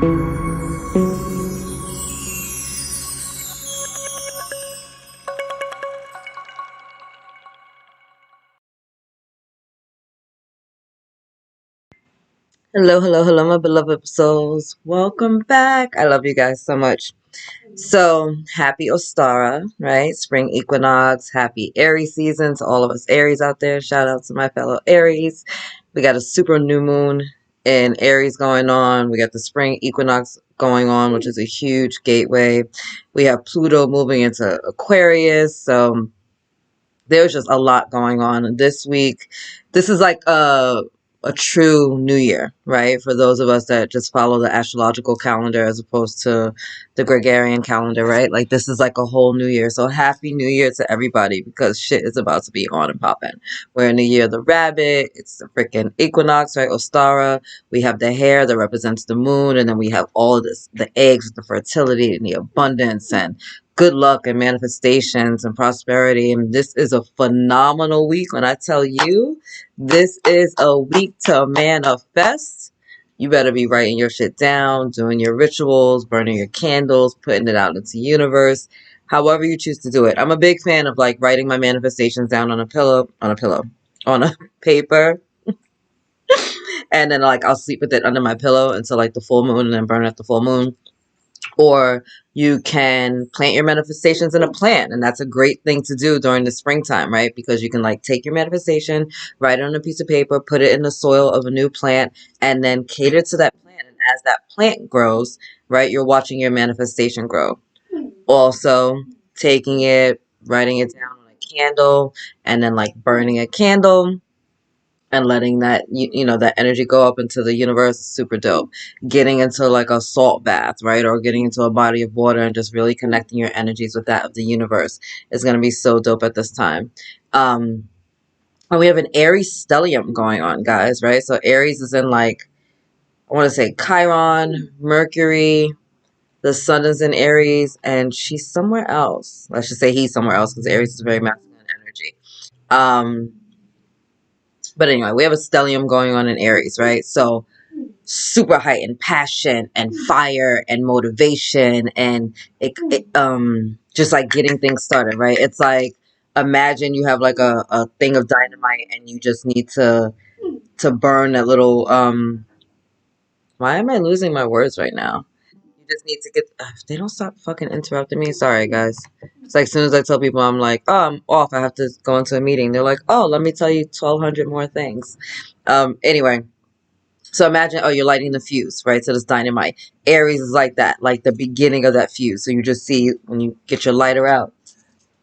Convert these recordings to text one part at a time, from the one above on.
Hello, hello, hello, my beloved souls. Welcome back. I love you guys so much. So, happy Ostara, right? Spring equinox, happy Aries season to all of us Aries out there. Shout out to my fellow Aries. We got a super new moon in Aries going on. We got the spring equinox going on, which is a huge gateway. We have Pluto moving into Aquarius. So, there's just a lot going on this week. This is like a true new year, right? For those of us that just follow the astrological calendar as opposed to the Gregorian calendar, right? Like this is like a whole new year. So happy new year to everybody because shit is about to be on and popping. We're in the year of the rabbit. It's the freaking equinox, right? Ostara. We have the hair that represents the moon, and then we have all of this, the eggs, the fertility and the abundance and good luck and manifestations and prosperity. And this is a phenomenal week. When I tell you, this is a week to manifest. You better be writing your shit down, doing your rituals, burning your candles, putting it out into the universe, however you choose to do it. I'm a big fan of like writing my manifestations down on a paper. And then like I'll sleep with it under my pillow until like the full moon and then burn it at the full moon. Or you can plant your manifestations in a plant, and that's a great thing to do during the springtime, right? Because you can like take your manifestation, write it on a piece of paper, put it in the soil of a new plant, and then cater to that plant. And as that plant grows, right, you're watching your manifestation grow. Also, taking it, writing it down on a candle, and then like burning a candle and letting that that energy go up into the universe is super dope. Getting into like a salt bath, right, or getting into a body of water and just really connecting your energies with that of the universe is going to be so dope at this time. And we have an Aries stellium going on, guys, right? So Aries is in like, I want to say Chiron, Mercury. The sun is in Aries and she's somewhere else. I should say he's somewhere else because Aries is very masculine energy. um But anyway, we have a stellium going on in Aries, right? So super heightened passion and fire and motivation and just like getting things started, right? It's like imagine you have like a thing of dynamite and you just need to burn that little why am I losing my words right now? You just need to get if they don't stop fucking interrupting me. Sorry guys. It's like as soon as I tell people I'm like, oh, I'm off, I have to go into a meeting. They're like, oh, let me tell you 1,200 more things. Anyway, so imagine, oh, you're lighting the fuse, right? So this dynamite. Aries is like that, like the beginning of that fuse. So you just see when you get your lighter out.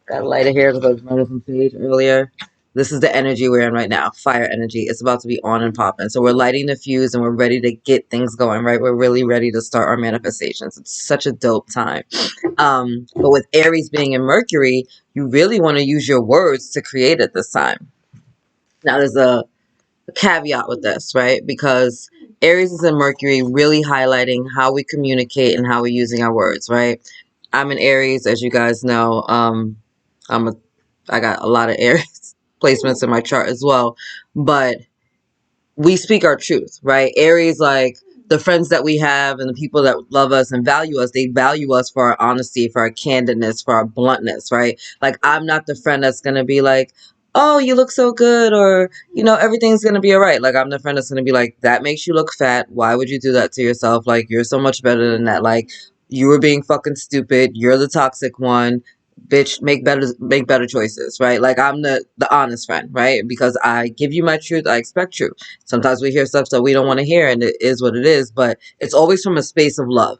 Got a lighter here because I was running some stage earlier. This is the energy we're in right now, fire energy. It's about to be on and popping. So we're lighting the fuse and we're ready to get things going, right? We're really ready to start our manifestations. It's such a dope time. But with Aries being in Mercury, you really want to use your words to create at this time. Now there's a caveat with this, right? Because Aries is in Mercury, really highlighting how we communicate and how we're using our words, right? I'm in Aries, as you guys know. I'm a, I got a lot of Aries placements in my chart as well, but we speak our truth, right? Aries, like the friends that we have and the people that love us and value us, they value us for our honesty, for our candidness, for our bluntness, right? Like I'm not the friend that's gonna be like, oh, you look so good, or everything's gonna be all right. Like I'm the friend that's gonna be like, that makes you look fat. Why would you do that to yourself? Like you're so much better than that. Like you were being fucking stupid. You're the toxic one. Bitch, make better choices, right? Like I'm the honest friend, right? Because I give you my truth, I expect truth. Sometimes we hear stuff that we don't want to hear, and it is what it is, but it's always from a space of love,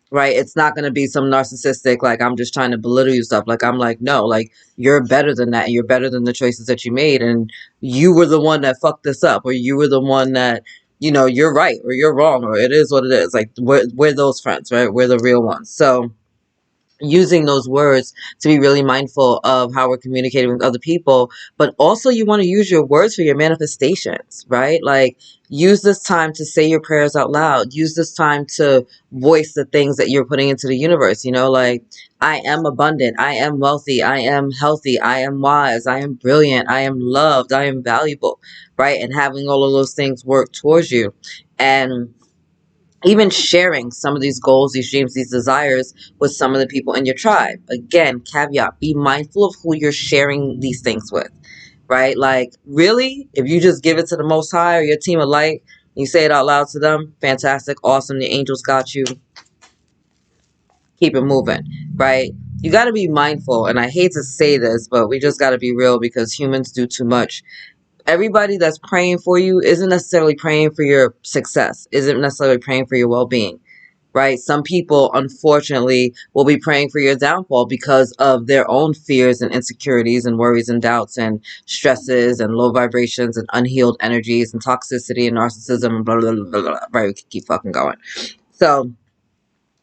right? It's not going to be some narcissistic, like, I'm just trying to belittle you stuff. Like, I'm like, no, like, you're better than that. You're better than the choices that you made, and you were the one that fucked this up, or you were the one that, you're right, or you're wrong, or it is what it is. Like, we're those friends, right? We're the real ones. So, using those words to be really mindful of how we're communicating with other people, but also you want to use your words for your manifestations, right? Like use this time to say your prayers out loud. Use this time to voice the things that you're putting into the universe, like I am abundant, I am wealthy, I am healthy, I am wise, I am brilliant, I am loved, I am valuable, right? And having all of those things work towards you. And even sharing some of these goals, these dreams, these desires with some of the people in your tribe. Again, caveat, be mindful of who you're sharing these things with, right? Like, really, if you just give it to the Most High or your team of light, you say it out loud to them, fantastic, awesome, the angels got you, keep it moving, right? You got to be mindful, and I hate to say this, but we just got to be real because humans do too much. Everybody that's praying for you isn't necessarily praying for your success, isn't necessarily praying for your well-being, right? Some people, unfortunately, will be praying for your downfall because of their own fears and insecurities and worries and doubts and stresses and low vibrations and unhealed energies and toxicity and narcissism and blah, blah, blah, blah, blah. Right? We can keep fucking going. So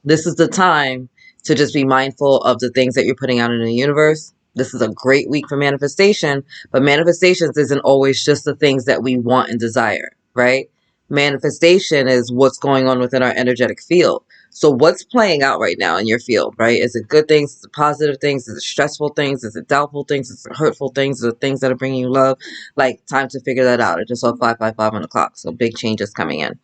this is the time to just be mindful of the things that you're putting out in the universe. This is a great week for manifestation, but manifestations isn't always just the things that we want and desire, right? Manifestation is what's going on within our energetic field. So what's playing out right now in your field, right? Is it good things? Is it positive things? Is it stressful things? Is it doubtful things? Is it hurtful things? Is it things that are bringing you love? Like, time to figure that out. I just saw 555 on the clock, so big changes coming in.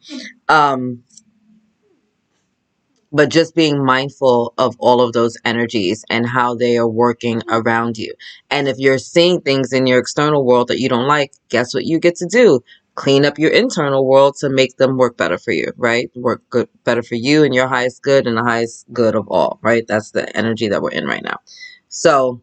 But just being mindful of all of those energies and how they are working around you. And if you're seeing things in your external world that you don't like, guess what you get to do? Clean up your internal world to make them work better for you, right? Work good, better for you and your highest good and the highest good of all, right? That's the energy that we're in right now. So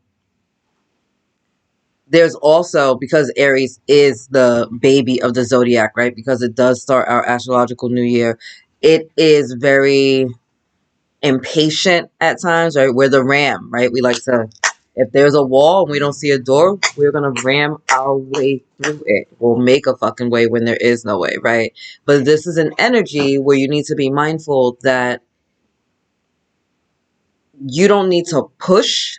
there's also, because Aries is the baby of the zodiac, right? Because it does start our astrological new year. It is very impatient at times, right? We're the ram, right? We like to, if there's a wall and we don't see a door, we're going to ram our way through it. We'll make a fucking way when there is no way, right? But this is an energy where you need to be mindful that you don't need to push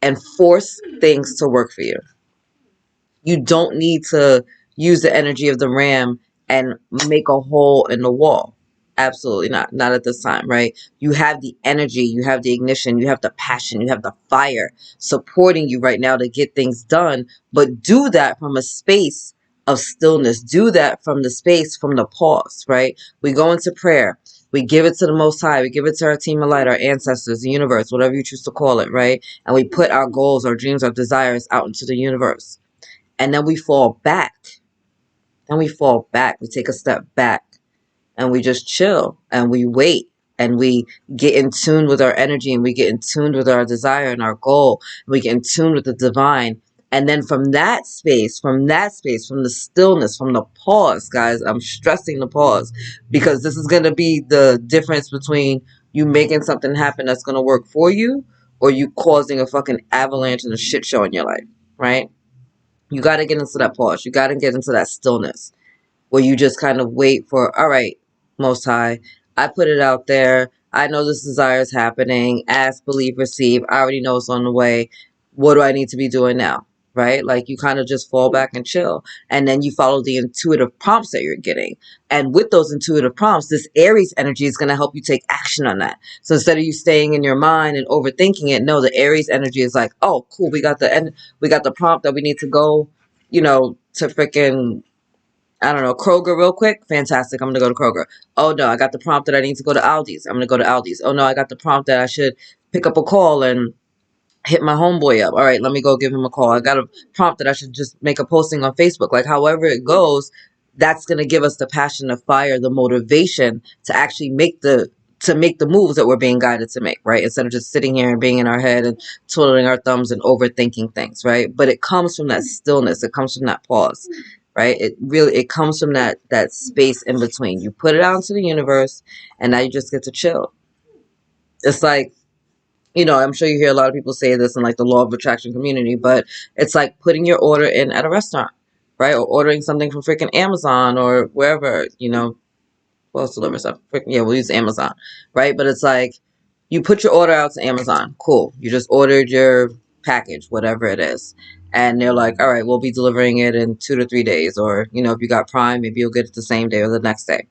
and force things to work for you. You don't need to use the energy of the ram and make a hole in the wall. Absolutely not. Not at this time, right? You have the energy, you have the ignition, you have the passion, you have the fire supporting you right now to get things done. But do that from a space of stillness. Do that from the space, from the pause, right? We go into prayer. We give it to the Most High. We give it to our team of light, our ancestors, the universe, whatever you choose to call it, right? And we put our goals, our dreams, our desires out into the universe. And then we fall back. Then we fall back. We take a step back and we just chill and we wait and we get in tune with our energy and we get in tune with our desire and our goal. And we get in tune with the divine. And then from that space, from the stillness, from the pause, guys, I'm stressing the pause because this is going to be the difference between you making something happen that's going to work for you or you causing a fucking avalanche and a shit show in your life, right? You got to get into that pause. You got to get into that stillness where you just kind of wait for, all right, Most High, I put it out there. I know this desire is happening. Ask, believe, receive. I already know it's on the way. What do I need to be doing now? Right? Like, you kind of just fall back and chill. And then you follow the intuitive prompts that you're getting. And with those intuitive prompts, this Aries energy is going to help you take action on that. So instead of you staying in your mind and overthinking it, no, the Aries energy is like, oh, cool, we got the prompt that we need to go, to freaking, I don't know, Kroger real quick. Fantastic. I'm going to go to Kroger. Oh, no, I got the prompt that I need to go to Aldi's. I'm going to go to Aldi's. Oh, no, I got the prompt that I should pick up a call and hit my homeboy up. All right, let me go give him a call. I got a prompt that I should just make a posting on Facebook. Like, however it goes, that's going to give us the passion, the fire, the motivation to actually make the moves that we're being guided to make, right? Instead of just sitting here and being in our head and twiddling our thumbs and overthinking things, right? But it comes from that stillness. It comes from that pause, right? It comes from that space in between. You put it out into the universe and now you just get to chill. It's like, I'm sure you hear a lot of people say this in like the law of attraction community, but it's like putting your order in at a restaurant, right? Or ordering something from freaking Amazon or wherever, who else delivers stuff? Yeah, we'll use Amazon, right? But it's like you put your order out to Amazon. Cool. You just ordered your package, whatever it is. And they're like, all right, we'll be delivering it in 2 to 3 days. Or, if you got Prime, maybe you'll get it the same day or the next day.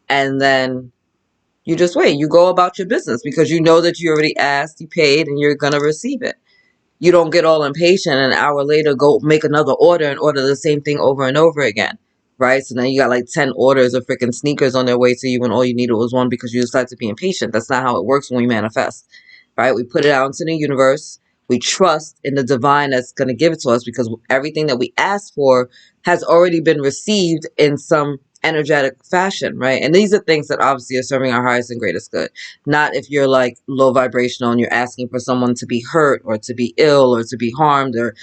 And then you just wait. You go about your business because you know that you already asked, you paid, and you're going to receive it. You don't get all impatient and an hour later go make another order and order the same thing over and over again. right? So now you got like 10 orders of freaking sneakers on their way to you when all you needed was one because you decided to be impatient. That's not how it works when we manifest, right? We put it out into the universe. We trust in the divine that's going to give it to us because everything that we ask for has already been received in some energetic fashion, right? And these are things that obviously are serving our highest and greatest good. Not if you're like low vibrational and you're asking for someone to be hurt or to be ill or to be harmed or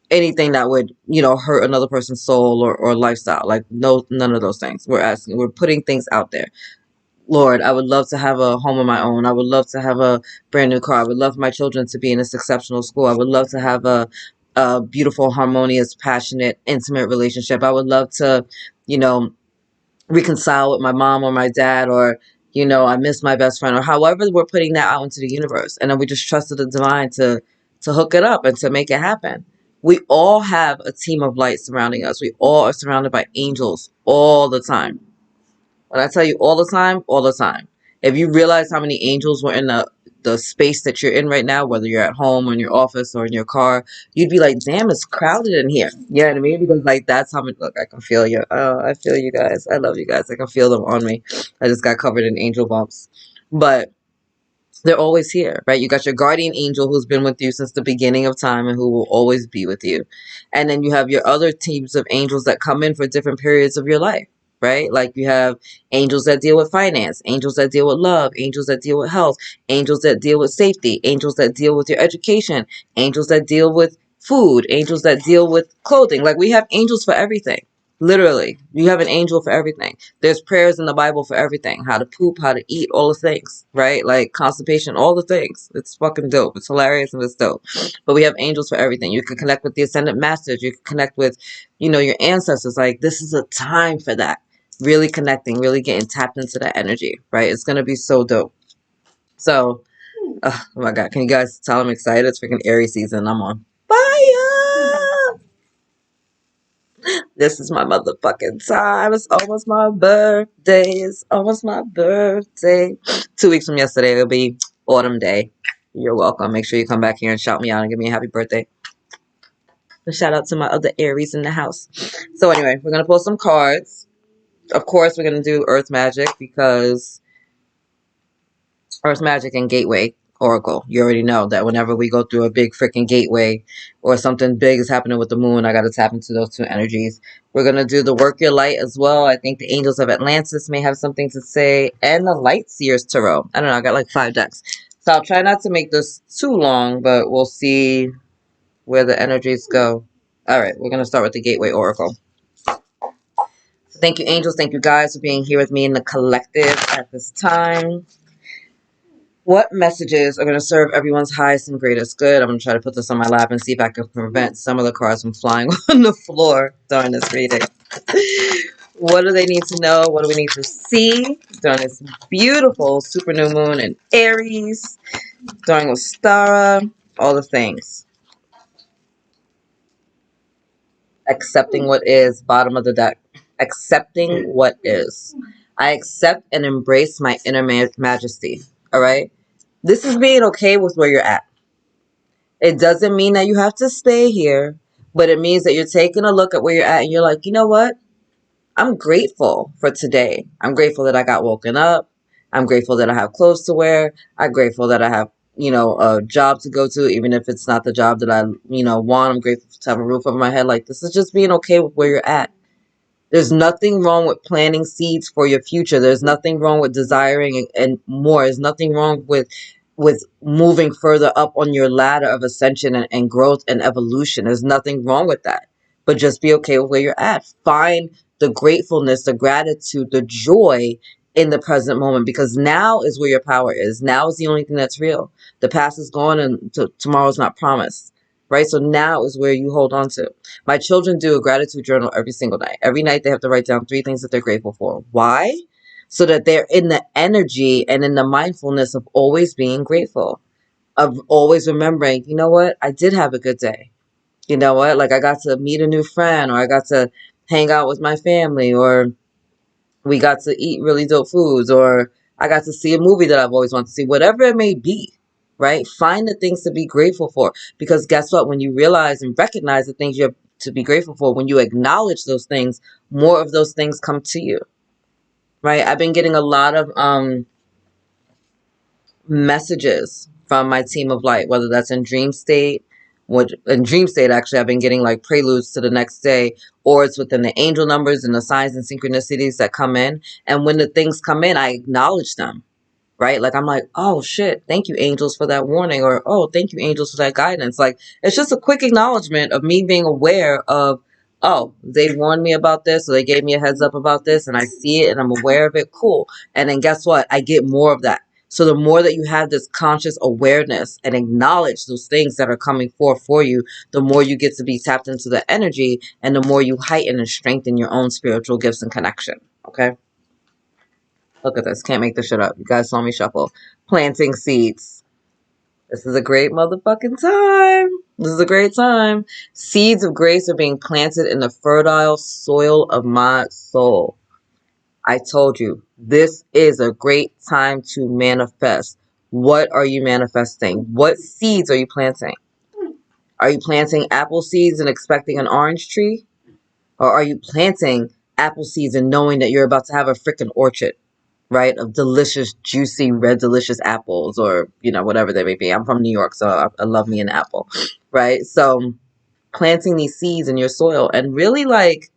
anything that would, hurt another person's soul or lifestyle. Like, no, none of those things. We're putting things out there. Lord, I would love to have a home of my own. I would love to have a brand new car. I would love my children to be in this exceptional school. I would love to have a beautiful, harmonious, passionate, intimate relationship. I would love to, you know, reconcile with my mom or my dad, or I miss my best friend, or however we're putting that out into the universe, and then we just trusted the divine to hook it up and to make it happen. We all have a team of light surrounding us. We all are surrounded by angels all the time. When I tell you all the time, all the time. If you realize how many angels were in the space that you're in right now, whether you're at home or in your office or in your car, you'd be like, damn, it's crowded in here. You know what I mean? Because like that's how much, look, I can feel you. Oh, I feel you guys. I love you guys. I can feel them on me. I just got covered in angel bumps. But they're always here, right? You got your guardian angel who's been with you since the beginning of time and who will always be with you. And then you have your other teams of angels that come in for different periods of your life, right? Like you have angels that deal with finance, angels that deal with love, angels that deal with health, angels that deal with safety, angels that deal with your education, angels that deal with food, angels that deal with clothing. Like we have angels for everything. Literally, you have an angel for everything. There's prayers in the Bible for everything. How to poop, how to eat, all the things, right? Like constipation, all the things. It's fucking dope. It's hilarious and it's dope. But we have angels for everything. You can connect with the ascendant masters. You can connect with, your ancestors. Like this is a time for that. Really connecting, really getting tapped into that energy, right? It's going to be so dope. So, oh my God. Can you guys tell I'm excited? It's freaking Aries season. I'm on fire. This is my motherfucking time. It's almost my birthday. It's almost my birthday. 2 weeks from yesterday, it'll be autumn day. You're welcome. Make sure you come back here and shout me out and give me a happy birthday. And shout out to my other Aries in the house. So anyway, we're going to pull some cards. Of course, we're going to do Earth Magic because Earth Magic and Gateway Oracle. You already know that whenever we go through a big freaking gateway or something big is happening with the moon, I got to tap into those two energies. We're going to do the Work Your Light as well. I think the Angels of Atlantis may have something to say, and the Light Seers Tarot. I don't know. I got like 5 decks. So I'll try not to make this too long, but we'll see where the energies go. All right. We're going to start with the Gateway Oracle. Thank you, angels. Thank you, guys, for being here with me in the collective at this time. What messages are going to serve everyone's highest and greatest good? I'm going to try to put this on my lap and see if I can prevent some of the cards from flying on the floor during this reading. What do they need to know? What do we need to see during this beautiful super new moon in Aries, during Ostara, all the things. Accepting what is, bottom of the deck. Accepting what is. I accept and embrace my inner majesty. All right? This is being okay with where you're at. It doesn't mean that you have to stay here, but it means that you're taking a look at where you're at and you're like, you know what? I'm grateful for today. I'm grateful that I got woken up. I'm grateful that I have clothes to wear. I'm grateful that I have, a job to go to, even if it's not the job that I, want. I'm grateful to have a roof over my head. Like, this is just being okay with where you're at. There's nothing wrong with planting seeds for your future. There's nothing wrong with desiring and more. There's nothing wrong with moving further up on your ladder of ascension and growth and evolution. There's nothing wrong with that. But just be okay with where you're at. Find the gratefulness, the gratitude, the joy in the present moment, because now is where your power is. Now is the only thing that's real. The past is gone and tomorrow's not promised. Right? So now is where you hold on to. My children do a gratitude journal every single night. Every night they have to write down 3 things that they're grateful for. Why? So that they're in the energy and in the mindfulness of always being grateful, of always remembering, you know what? I did have a good day. You know what? Like I got to meet a new friend, or I got to hang out with my family, or we got to eat really dope foods, or I got to see a movie that I've always wanted to see, whatever it may be, right? Find the things to be grateful for, because guess what? When you realize and recognize the things you're to be grateful for. When you acknowledge those things, more of those things come to you, right? I've been getting a lot of messages from my team of light, whether that's in dream state. In dream state, actually, I've been getting like preludes to the next day, or it's within the angel numbers and the signs and synchronicities that come in. And when the things come in, I acknowledge them, right? Like, I'm like, oh shit, thank you, angels, for that warning, or oh, thank you, angels, for that guidance. Like, it's just a quick acknowledgement of me being aware of, oh, they warned me about this, or they gave me a heads up about this, and I see it and I'm aware of it. Cool. And then guess what? I get more of that. So the more that you have this conscious awareness and acknowledge those things that are coming forth for you, the more you get to be tapped into the energy, and the more you heighten and strengthen your own spiritual gifts and connection. Okay? Look at this. Can't make this shit up. You guys saw me shuffle. Planting seeds. This is a great motherfucking time. This is a great time. Seeds of grace are being planted in the fertile soil of my soul. I told you, this is a great time to manifest. What are you manifesting? What seeds are you planting? Are you planting apple seeds and expecting an orange tree? Or are you planting apple seeds and knowing that you're about to have a freaking orchard, right? Of delicious, juicy, red, delicious apples, or, whatever they may be. I'm from New York, so I love me an apple, right? So planting these seeds in your soil and really like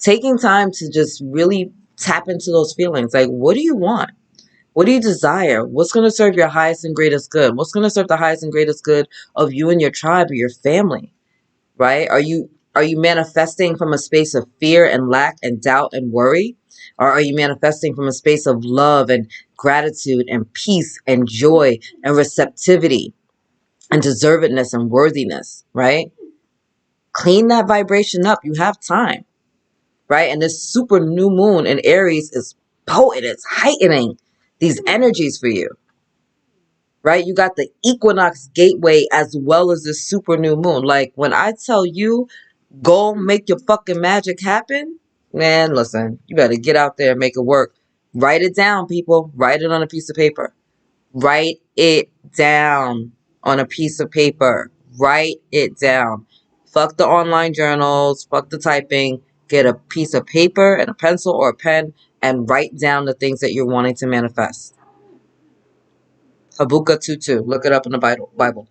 taking time to just really tap into those feelings. Like, what do you want? What do you desire? What's going to serve your highest and greatest good? What's going to serve the highest and greatest good of you and your tribe or your family, right? Are you manifesting from a space of fear and lack and doubt and worry? Or are you manifesting from a space of love and gratitude and peace and joy and receptivity and deservedness and worthiness, right? Clean that vibration up. You have time, right? And this super new moon in Aries is potent. It's heightening these energies for you, right? You got the equinox gateway as well as this super new moon. Like, when I tell you, go make your fucking magic happen, man, listen, you better get out there and make it work. Write it down, people. Write it on a piece of paper. Write it down on a piece of paper. Write it down. Fuck the online journals. Fuck the typing. Get a piece of paper and a pencil or a pen and write down the things that you're wanting to manifest. Habuka Tutu. Look it up in the Bible.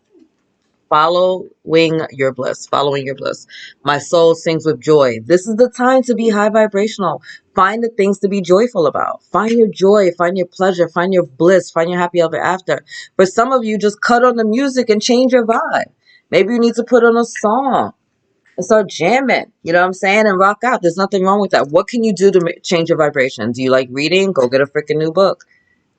Following your bliss. Following your bliss. My soul sings with joy. This is the time to be high vibrational. Find the things to be joyful about. Find your joy. Find your pleasure. Find your bliss. Find your happy ever after. For some of you, just cut on the music and change your vibe. Maybe you need to put on a song and start jamming. You know what I'm saying? And rock out. There's nothing wrong with that. What can you do to change your vibration? Do you like reading? Go get a freaking new book.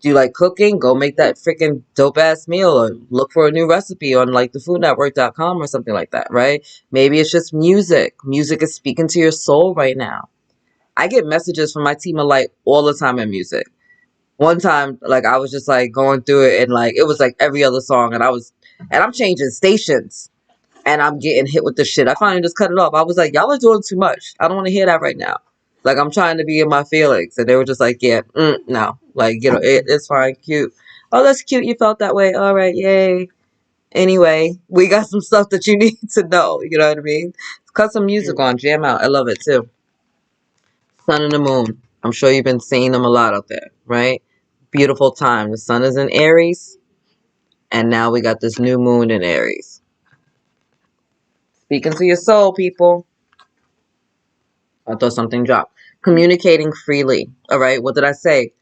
Do you like cooking? Go make that freaking dope ass meal, or look for a new recipe on like thefoodnetwork.com or something like that, right? Maybe it's just music. Music is speaking to your soul right now. I get messages from my team of light all the time in music. One time, like, I was just like going through it, and like it was like every other song, and I'm changing stations and I'm getting hit with the shit. I finally just cut it off. I was like, y'all are doing too much. I don't want to hear that right now. Like, I'm trying to be in my feelings. And they were just like, yeah, no. Like, it's fine, cute. Oh, that's cute. You felt that way. All right, yay. Anyway, we got some stuff that you need to know. You know what I mean? Cut some music on. Jam out. I love it, too. Sun and the moon. I'm sure you've been seeing them a lot out there, right? Beautiful time. The sun is in Aries. And now we got this new moon in Aries. Speaking to your soul, people. I thought something dropped. Communicating freely. All right. What did I say?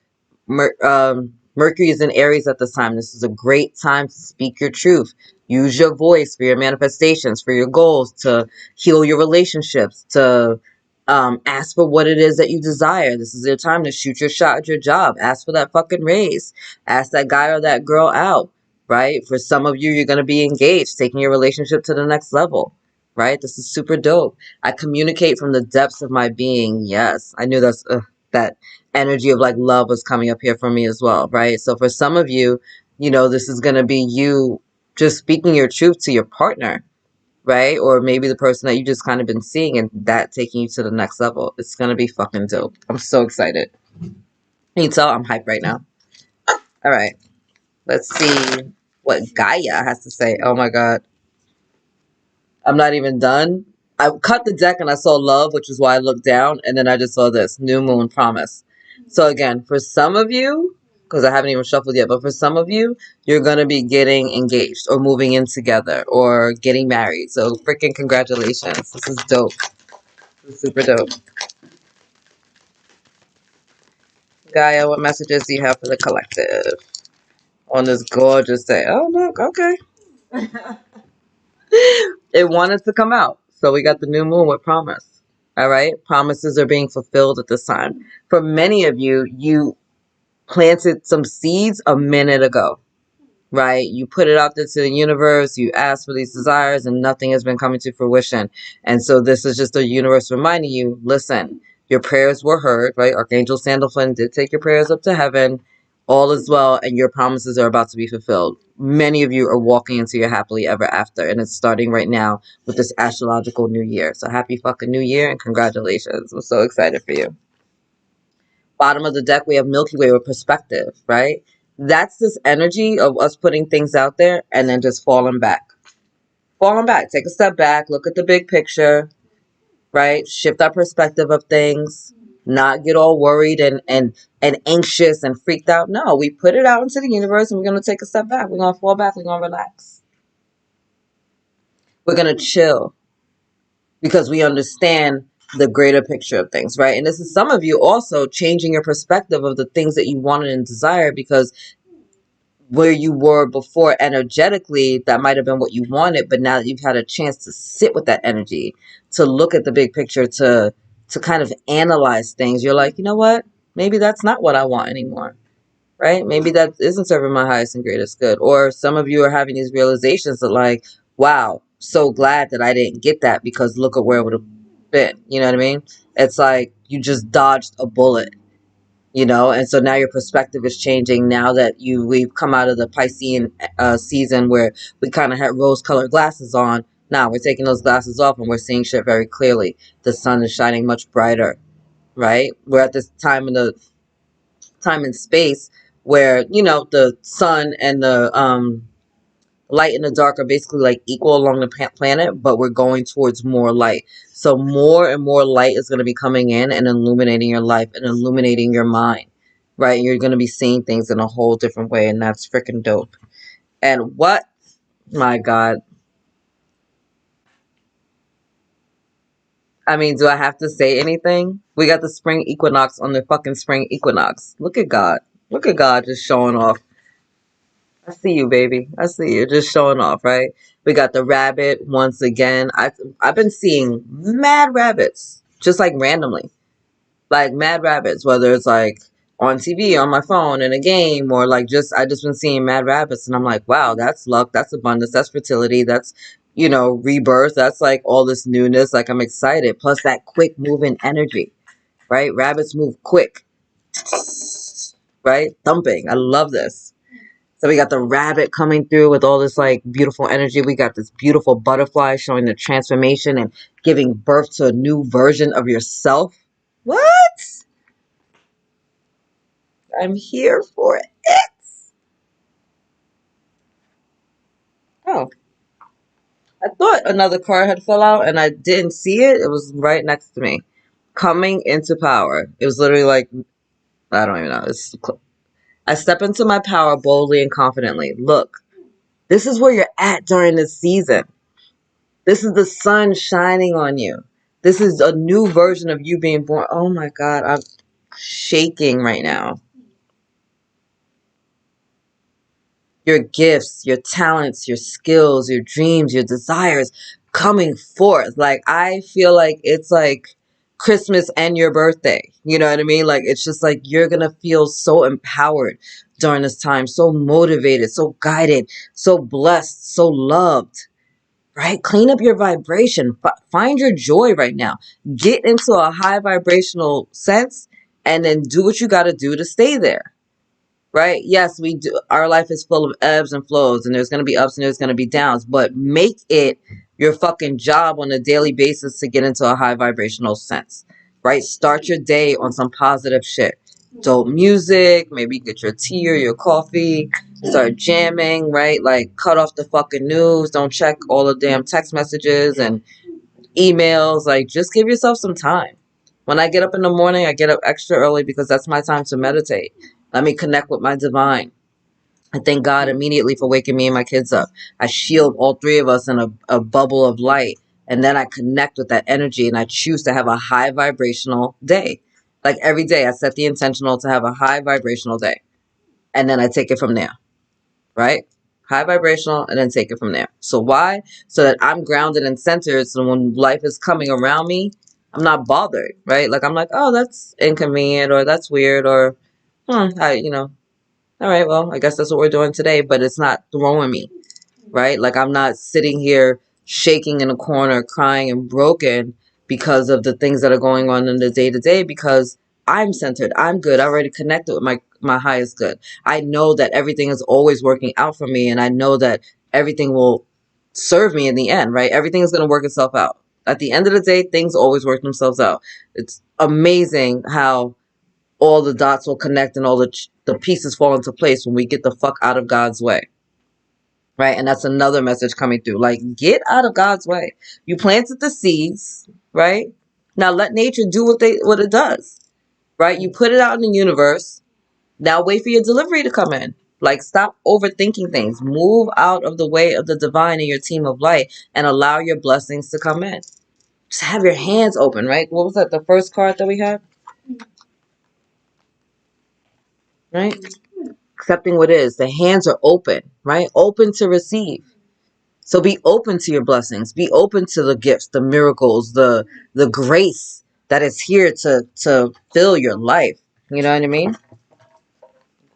Mercury is in Aries at this time. This is a great time to speak your truth. Use your voice for your manifestations, for your goals, to heal your relationships, to ask for what it is that you desire. This is your time to shoot your shot at your job. Ask for that fucking raise. Ask that guy or that girl out, right? For some of you, you're going to be engaged, taking your relationship to the next level, right? This is super dope. I communicate from the depths of my being. Yes, I knew that energy of like love was coming up here for me as well, right? So for some of you, this is going to be you just speaking your truth to your partner, right? Or maybe the person that you just kind of been seeing, and that taking you to the next level. It's going to be fucking dope. I'm so excited. Can you tell I'm hyped right now? All right. Let's see what Gaia has to say. Oh my God. I'm not even done. I cut the deck and I saw love, which is why I looked down, and then I just saw this new moon promise. So again, for some of you, because I haven't even shuffled yet, but for some of you, you're gonna be getting engaged or moving in together or getting married. So freaking congratulations! This is dope. This is super dope. Gaia, what messages do you have for the collective on this gorgeous day? Oh look, okay. It wanted to come out. So we got the new moon with promise. All right. Promises are being fulfilled at this time. For many of you, you planted some seeds a minute ago, right? You put it out there to the universe, you asked for these desires, and nothing has been coming to fruition. And so this is just the universe reminding you, listen, your prayers were heard, right? Archangel Sandalphon did take your prayers up to heaven. All is well, and your promises are about to be fulfilled. Many of you are walking into your happily ever after, and it's starting right now with this astrological new year. So happy fucking new year, and congratulations. I'm so excited for you. Bottom of the deck, we have Milky Way with perspective, right? That's this energy of us putting things out there and then just falling back. Falling back. Take a step back, look at the big picture, right? Shift our perspective of things, not get all worried and anxious and freaked out. No, we put it out into the universe and we're going to take a step back. We're going to fall back. We're going to relax. We're going to chill because we understand the greater picture of things, right? And this is some of you also changing your perspective of the things that you wanted and desired, because where you were before energetically, that might have been what you wanted, but now that you've had a chance to sit with that energy, to look at the big picture, to kind of analyze things, you're like, you know what? Maybe that's not what I want anymore, right? Maybe that isn't serving my highest and greatest good. Or some of you are having these realizations that like, wow, so glad that I didn't get that because look at where it would have been. You know what I mean? It's like you just dodged a bullet, you know, and so now your perspective is changing now that we've come out of the Piscean season where we kind of had rose-colored glasses on. Now we're taking those glasses off and we're seeing shit very clearly. The sun is shining much brighter, right? We're at this time in the time and space where, you know, the sun and the light and the dark are basically like equal along the planet, but we're going towards more light. So more and more light is going to be coming in and illuminating your life and illuminating your mind, right? You're going to be seeing things in a whole different way, and that's freaking dope. And what, my God, I mean, do I have to say anything? We got the spring equinox on the fucking spring equinox. Look at God. Look at God just showing off. I see you, baby. I see you just showing off, right? We got the rabbit once again. I've been seeing mad rabbits, just like randomly, like mad rabbits, whether it's like on TV, on my phone, in a game, or like I just been seeing mad rabbits, and I'm like, wow, that's luck, that's abundance, that's fertility, that's, you know, rebirth, that's like all this newness. Like I'm excited. Plus that quick moving energy, right? Rabbits move quick, right? Thumping. I love this. So we got the rabbit coming through with all this like beautiful energy. We got this beautiful butterfly showing the transformation and giving birth to a new version of yourself. What? I'm here for it. Oh, I thought another card had fell out and I didn't see it. It was right next to me. Coming into power. It was literally like, I don't even know. I step into my power boldly and confidently. Look, this is where you're at during this season. This is the sun shining on you. This is a new version of you being born. Oh my God, I'm shaking right now. Your gifts, your talents, your skills, your dreams, your desires coming forth. Like, I feel like it's like Christmas and your birthday. You know what I mean? Like, it's just like you're going to feel so empowered during this time, so motivated, so guided, so blessed, so loved. Right? Clean up your vibration. Find your joy right now. Get into a high vibrational sense and then do what you got to do to stay there. Right? Yes, we do. Our life is full of ebbs and flows, and there's going to be ups and there's going to be downs, but make it your fucking job on a daily basis to get into a high vibrational sense. Right? Start your day on some positive shit. Dope music, maybe get your tea or your coffee, start jamming, right? Like cut off the fucking news, don't check all the damn text messages and emails. Like, just give yourself some time. When I get up in the morning, I get up extra early because that's my time to meditate. Let me connect with my divine. I thank God immediately for waking me and my kids up. I shield all three of us in a bubble of light. And then I connect with that energy and I choose to have a high vibrational day. Like every day, I set the intentional to have a high vibrational day. And then I take it from there, right? High vibrational and then take it from there. So why? So that I'm grounded and centered. So when life is coming around me, I'm not bothered, right? Like I'm like, oh, that's inconvenient or that's weird or, all right, well, I guess that's what we're doing today, but it's not throwing me, right? Like I'm not sitting here shaking in a corner, crying and broken because of the things that are going on in the day to day because I'm centered. I'm good. I already connected with my highest good. I know that everything is always working out for me and I know that everything will serve me in the end, right? Everything is going to work itself out. At the end of the day, things always work themselves out. It's amazing how all the dots will connect and all the pieces fall into place when we get the fuck out of God's way. Right? And that's another message coming through. Like, get out of God's way. You planted the seeds, right? Now let nature do what it does. Right? You put it out in the universe. Now wait for your delivery to come in. Like, stop overthinking things. Move out of the way of the divine and your team of light and allow your blessings to come in. Just have your hands open, right? What was that? The first card that we had? Right? Accepting what is. The hands are open, right? Open to receive. So be open to your blessings. Be open to the gifts, the miracles, the grace that is here to fill your life. You know what I mean?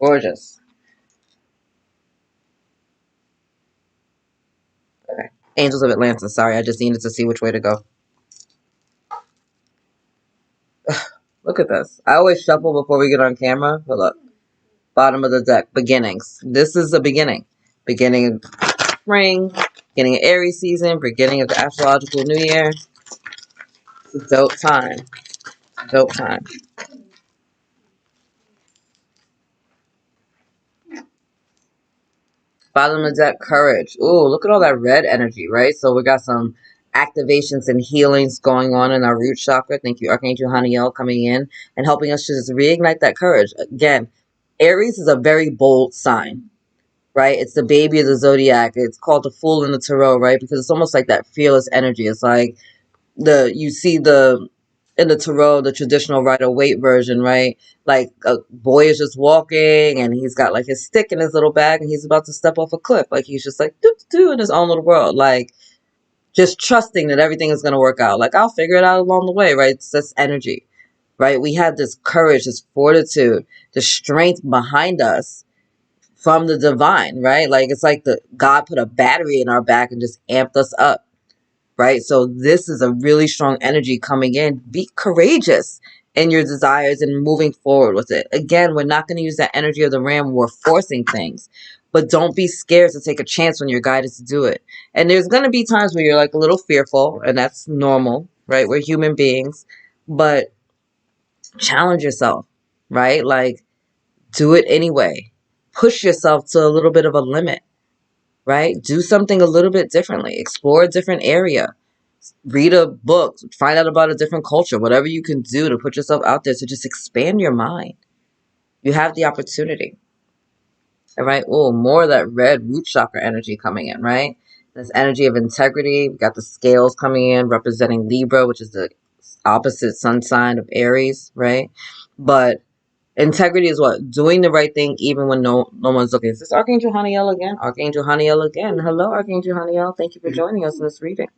Gorgeous. Okay. Angels of Atlantis. Sorry, I just needed to see which way to go. Look at this. I always shuffle before we get on camera. But look. Bottom of the deck. Beginnings. This is the beginning. Beginning of spring. Beginning of Aries season. Beginning of the astrological new year. It's a dope time. Dope time. Bottom of the deck, courage. Ooh, look at all that red energy, right? So we got some activations and healings going on in our root chakra. Thank you, Archangel Haniel, coming in and helping us to just reignite that courage. Again, Aries is a very bold sign, right? It's the baby of the zodiac. It's called the Fool in the Tarot, right? Because it's almost like that fearless energy. It's like you see in the tarot, the traditional Rider-Waite version, right? Like a boy is just walking and he's got like his stick in his little bag and he's about to step off a cliff. Like he's just like doo in his own little world. Like just trusting that everything is going to work out. Like I'll figure it out along the way, right? It's this energy, right? We have this courage, this fortitude, the strength behind us from the divine, right? Like it's like God put a battery in our back and just amped us up. Right? So this is a really strong energy coming in. Be courageous in your desires and moving forward with it. Again, we're not going to use that energy of the ram when we're forcing things. But don't be scared to take a chance when you're guided to do it. And there's going to be times where you're like a little fearful, and that's normal, right? We're human beings. But challenge yourself, right? Like, do it anyway. Push yourself to a little bit of a limit, right? Do something a little bit differently. Explore a different area. Read a book, find out about a different culture, whatever you can do to put yourself out there to just expand your mind. You have the opportunity. All right. Oh, more of that red root chakra energy coming in, right? This energy of integrity. We got the scales coming in representing Libra, which is the opposite sun sign of Aries, right? But integrity is what? Doing the right thing even when no one's looking. Is this Archangel Haniel again? Archangel Haniel again. Hello, Archangel Haniel. Thank you for joining us in this reading.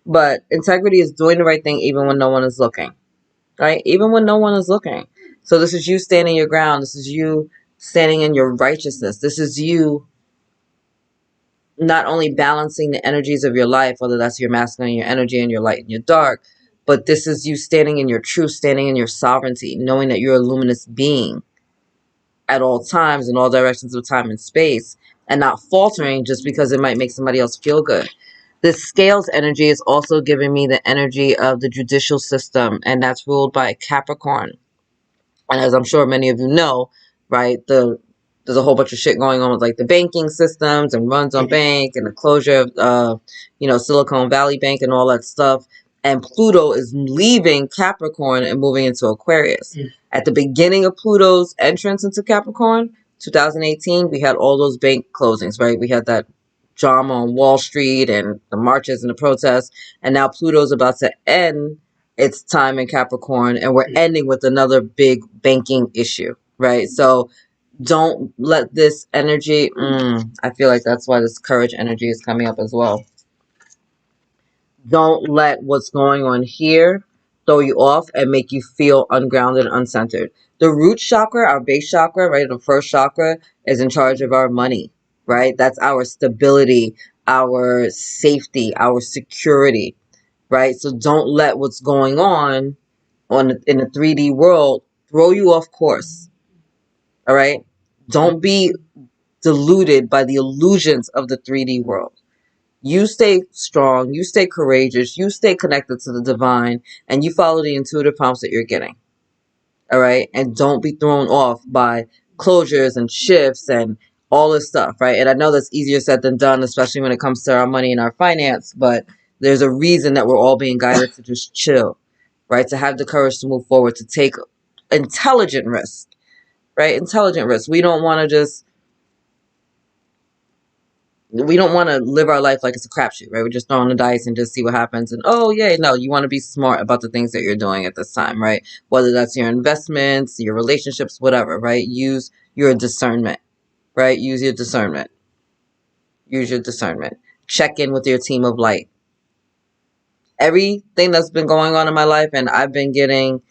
But integrity is doing the right thing even when no one is looking, right? Even when no one is looking. So this is you standing your ground. This is you standing in your righteousness. This is you not only balancing the energies of your life, whether that's your masculine, your energy, and your light and your dark, but this is you standing in your truth, standing in your sovereignty, knowing that you're a luminous being at all times in all directions of time and space, and not faltering just because it might make somebody else feel good. This scales energy is also giving me the energy of the judicial system, and that's ruled by Capricorn. And as I'm sure many of you know, right, there's a whole bunch of shit going on with like the banking systems and runs on bank and the closure of Silicon Valley Bank and all that stuff. and Pluto is leaving Capricorn and moving into Aquarius. At the beginning of Pluto's entrance into Capricorn, 2018, we had all those bank closings, right? We had that drama on Wall Street and the marches and the protests, and now Pluto's about to end its time in Capricorn, and we're ending with another big banking issue, right? So don't let this energy, I feel like that's why this courage energy is coming up as well. Don't let what's going on here throw you off and make you feel ungrounded and uncentered. The root chakra, our base chakra, right? The first chakra is in charge of our money, right? That's our stability, our safety, our security, right? So don't let what's going on in the 3D world throw you off course, all right? Don't be deluded by the illusions of the 3D world. You stay strong, you stay courageous, you stay connected to the divine, and you follow the intuitive prompts that you're getting. All right? And don't be thrown off by closures and shifts and all this stuff, right? And I know that's easier said than done, especially when it comes to our money and our finance, but there's a reason that we're all being guided to just chill, right? To have the courage to move forward, to take intelligent risks, right? Intelligent risks. We don't want to live our life like it's a crapshoot, right? We're just throwing the dice and just see what happens. And oh, yeah, no, you want to be smart about the things that you're doing at this time, right? Whether that's your investments, your relationships, whatever, right? Use your discernment, right? Use your discernment. Use your discernment. Check in with your team of light. Everything that's been going on in my life, and I've been getting,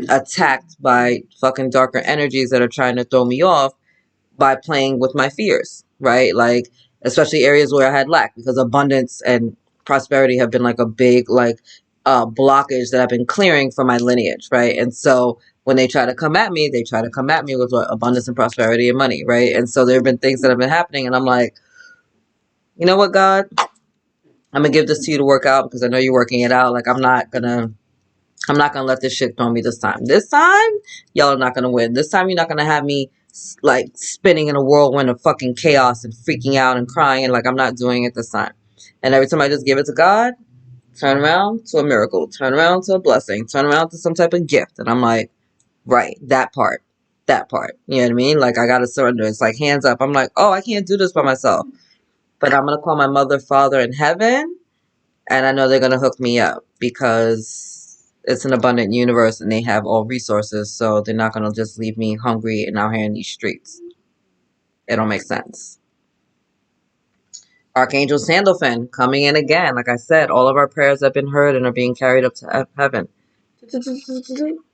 attacked by fucking darker energies that are trying to throw me off by playing with my fears, right? Like, especially areas where I had lack, because abundance and prosperity have been like a big, blockage that I've been clearing for my lineage, right? And so when they try to come at me, they try to come at me with what, abundance and prosperity and money, right? And so there have been things that have been happening, and I'm like, you know what, God? I'm gonna give this to you to work out because I know you're working it out. Like, I'm not gonna let this shit throw me this time. This time, y'all are not gonna win. This time, you're not gonna have me like spinning in a whirlwind of fucking chaos and freaking out and crying. And like, I'm not doing it this time. And every time I just give it to God, turn around to a miracle, turn around to a blessing, turn around to some type of gift. And I'm like, right, that part. You know what I mean? Like, I gotta surrender. It's like hands up. I'm like, oh, I can't do this by myself. But I'm gonna call my mother, father in heaven, and I know they're going to hook me up because it's an abundant universe and they have all resources. So they're not going to just leave me hungry and out here in these streets. It don't make sense. Archangel Sandalphon coming in again. Like I said, all of our prayers have been heard and are being carried up to heaven.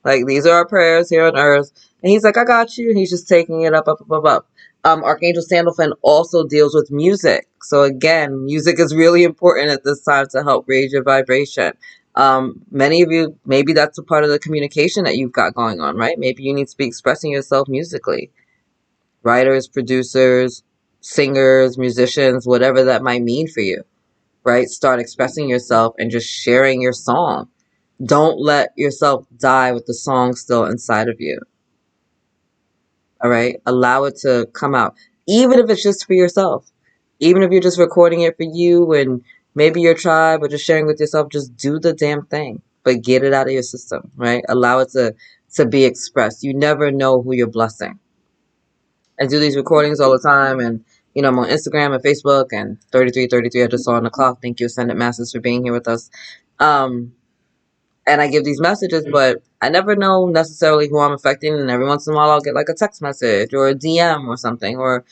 Like, these are our prayers here on earth. And he's like, I got you. And he's just taking it up. Archangel Sandalphon also deals with music. So again, music is really important at this time to help raise your vibration. Many of you, maybe that's a part of the communication that you've got going on, right? Maybe you need to be expressing yourself musically. Writers, producers, singers, musicians, whatever that might mean for you, right? Start expressing yourself and just sharing your song. Don't let yourself die with the song still inside of you. All right? Allow it to come out. Even if it's just for yourself. Even if you're just recording it for you and maybe your tribe, or just sharing with yourself, just do the damn thing. But get it out of your system, right? Allow it to be expressed. You never know who you're blessing. I do these recordings all the time, and I'm on Instagram and Facebook, and 3333 I just saw on the clock. Thank you, Ascendant Masters, for being here with us. And I give these messages, but I never know necessarily who I'm affecting. And every once in a while, I'll get like a text message or a DM or something, or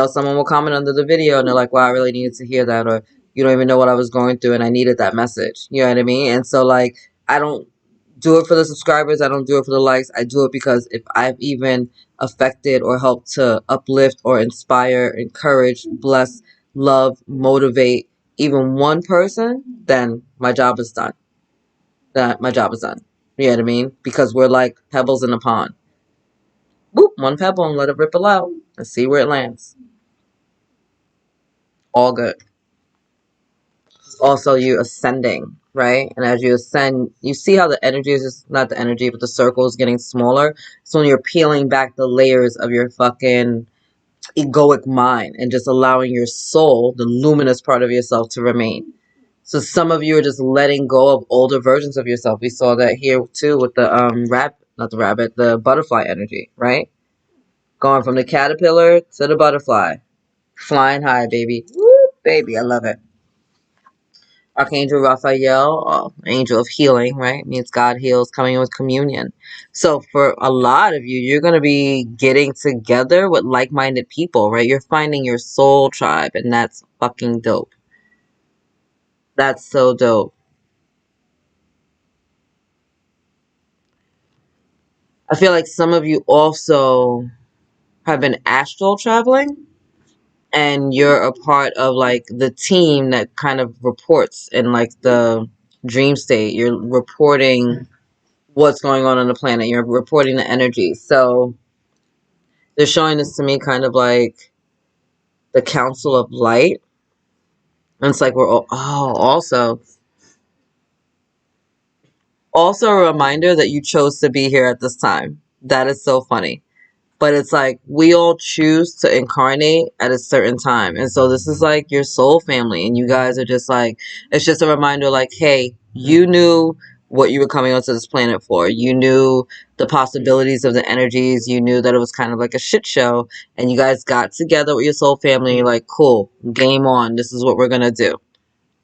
someone will comment under the video and they're like, "Wow, I really needed to hear that," or "You don't even know what I was going through, and I needed that message." You know what I mean? And so, like, I don't do it for the subscribers. I don't do it for the likes. I do it because if I've even affected or helped to uplift or inspire, encourage, bless, love, motivate even one person, then my job is done. My job is done. You know what I mean? Because we're like pebbles in a pond. Boop, one pebble and let it ripple out and see where it lands. All good. Also, you ascending, right? And as you ascend, you see how the energy is just not the energy, but the circle is getting smaller. So when you're peeling back the layers of your fucking egoic mind and just allowing your soul, the luminous part of yourself, to remain. So some of you are just letting go of older versions of yourself. We saw that here too with the the butterfly energy, right? Going from the caterpillar to the butterfly. Flying high, baby. Woo, baby, I love it. Archangel Raphael, angel of healing, right? Means God heals, coming in with communion. So for a lot of you, you're going to be getting together with like-minded people, right? You're finding your soul tribe, and that's fucking dope. That's so dope. I feel like some of you also have been astral traveling, and you're a part of like the team that kind of reports in like the dream state. You're reporting what's going on the planet. You're reporting the energy. So they're showing this to me kind of like the Council of Light. And it's like we're all, also a reminder that you chose to be here at this time. That is so funny. But it's like we all choose to incarnate at a certain time. And so this is like your soul family. And you guys are just like, it's just a reminder like, hey, you knew what you were coming onto this planet for. You knew the possibilities of the energies. You knew that it was kind of like a shit show. And you guys got together with your soul family. And you're like, cool, game on. This is what we're going to do.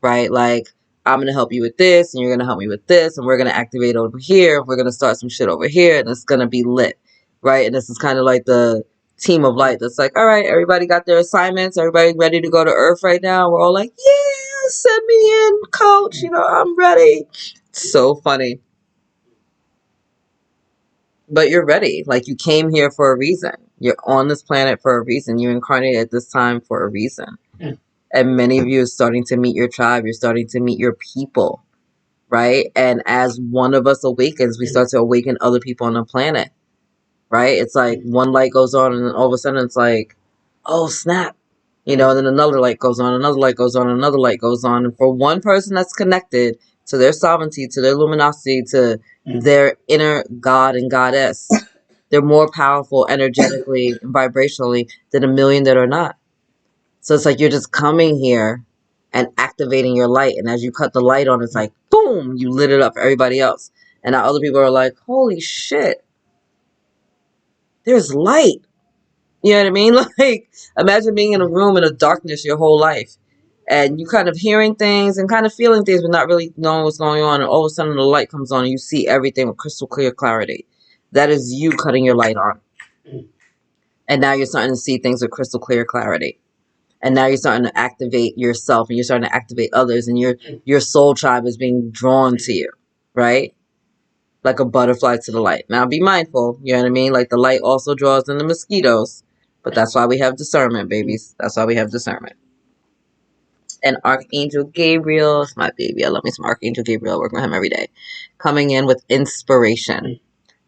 Right? Like, I'm going to help you with this. And you're going to help me with this. And we're going to activate over here. We're going to start some shit over here. And it's going to be lit. Right? And this is kind of like the team of light that's like, all right, everybody got their assignments. Everybody ready to go to Earth right now? We're all like, yeah, send me in, coach. You know, I'm ready. So funny. But you're ready. Like, you came here for a reason. You're on this planet for a reason. You incarnated at this time for a reason. And many of you are starting to meet your tribe. You're starting to meet your people. Right? And as one of us awakens, we start to awaken other people on the planet. Right? It's like one light goes on and then all of a sudden it's like, oh, snap. You know, and then another light goes on, another light goes on, another light goes on. And for one person that's connected to their sovereignty, to their luminosity, to their inner God and goddess, they're more powerful energetically and vibrationally than a million that are not. So it's like you're just coming here and activating your light. And as you cut the light on, it's like, boom, you lit it up for everybody else. And now other people are like, holy shit, there's light. You know what I mean? Like, imagine being in a room in a darkness your whole life. And you kind of hearing things and kind of feeling things, but not really knowing what's going on. And all of a sudden the light comes on and you see everything with crystal clear clarity. That is you cutting your light on. And now you're starting to see things with crystal clear clarity. And now you're starting to activate yourself and you're starting to activate others. And your soul tribe is being drawn to you, right? Like a butterfly to the light. Now be mindful, you know what I mean? Like the light also draws in the mosquitoes. But that's why we have discernment, babies. That's why we have discernment. And Archangel Gabriel is my baby. I love me some Archangel Gabriel. I work with him every day. Coming in with inspiration,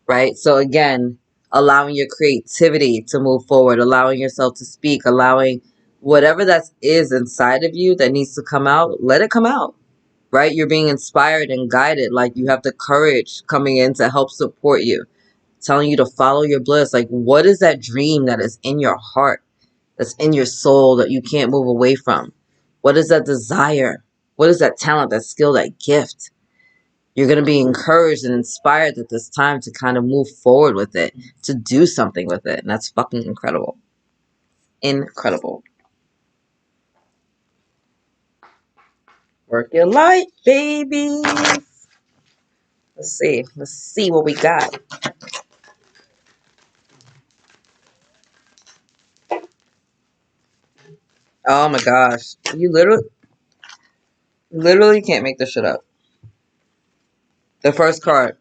right? So again, allowing your creativity to move forward, allowing yourself to speak, allowing whatever that is inside of you that needs to come out, let it come out, right? You're being inspired and guided. Like you have the courage coming in to help support you, telling you to follow your bliss. Like, what is that dream that is in your heart, that's in your soul that you can't move away from? What is that desire? What is that talent, that skill, that gift? You're going to be encouraged and inspired at this time to kind of move forward with it, to do something with it. And that's fucking incredible. Incredible. Work your light, baby. Let's see. Let's see what we got. Oh my gosh. You literally can't make this shit up. The first card.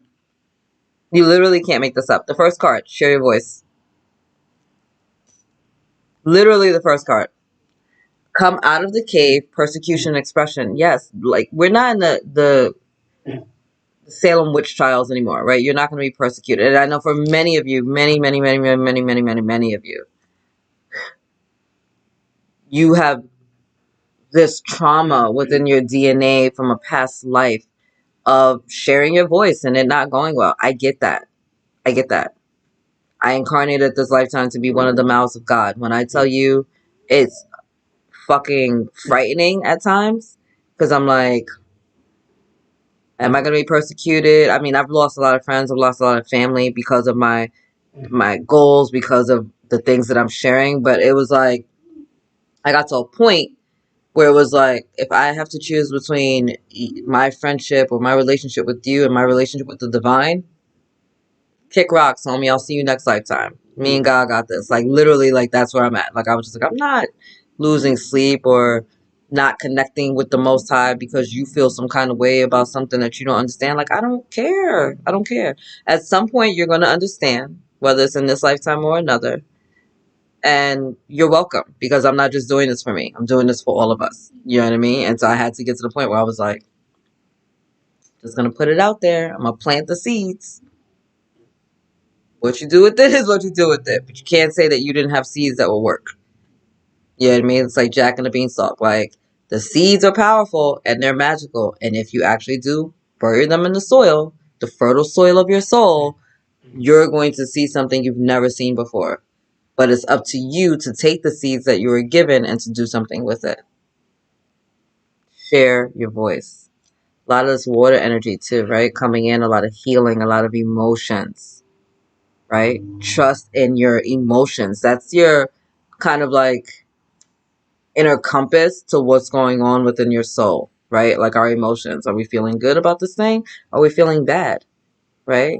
You literally can't make this up. The first card. Share your voice. Literally the first card. Come out of the cave, persecution expression. Yes, like we're not in the Salem witch trials anymore, right? You're not going to be persecuted. And I know for many of you, many of you, you have this trauma within your DNA from a past life of sharing your voice and it not going well. I get that. I get that. I incarnated this lifetime to be one of the mouths of God. When I tell you it's fucking frightening at times, because I'm like, am I going to be persecuted? I mean, I've lost a lot of friends. I've lost a lot of family because of my goals, because of the things that I'm sharing. But it was like, I got to a point where it was like, if I have to choose between my friendship or my relationship with you and my relationship with the divine, kick rocks, homie. I'll see you next lifetime. Me and God got this. Like, literally, like, that's where I'm at. Like, I was just like, I'm not losing sleep or not connecting with the Most High because you feel some kind of way about something that you don't understand. Like, I don't care. I don't care. At some point, you're going to understand, whether it's in this lifetime or another. And you're welcome, because I'm not just doing this for me. I'm doing this for all of us. You know what I mean? And so I had to get to the point where I was like, just going to put it out there. I'm going to plant the seeds. What you do with it is what you do with it. But you can't say that you didn't have seeds that will work. You know what I mean? It's like Jack and the Beanstalk. Like, the seeds are powerful and they're magical. And if you actually do bury them in the soil, the fertile soil of your soul, you're going to see something you've never seen before. But it's up to you to take the seeds that you were given and to do something with it. Share your voice. A lot of this water energy too, right? Coming in, a lot of healing, a lot of emotions. Right? Trust in your emotions. That's your kind of like inner compass to what's going on within your soul, right? Like our emotions. Are we feeling good about this thing? Are we feeling bad? Right?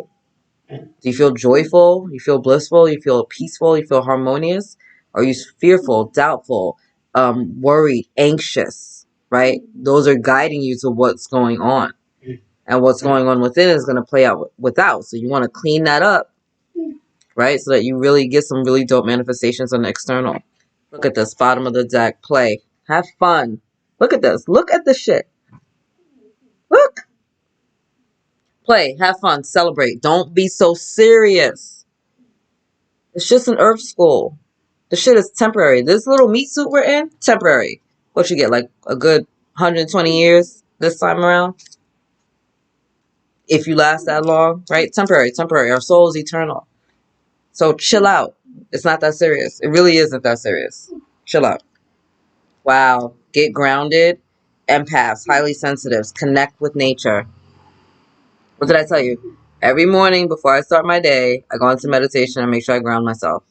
Do you feel joyful? You feel blissful? You feel peaceful? You feel harmonious? Are you fearful, doubtful, worried, anxious? Right? Those are guiding you to what's going on. And what's going on within is going to play out without. So you want to clean that up, right? So that you really get some really dope manifestations on the external. Look at this, bottom of the deck, play. Have fun. Look at this. Look at the shit. Look. Play, have fun, celebrate. Don't be so serious. It's just an earth school. The shit is temporary. This little meat suit we're in, temporary. What you get, like a good 120 years this time around? If you last that long, right? Temporary, temporary. Our soul is eternal. So chill out. It's not that serious. It really isn't that serious. Chill out. Wow. Get grounded. Empaths, highly sensitives, connect with nature. What did I tell you? Every morning before I start my day, I go into meditation and make sure I ground myself.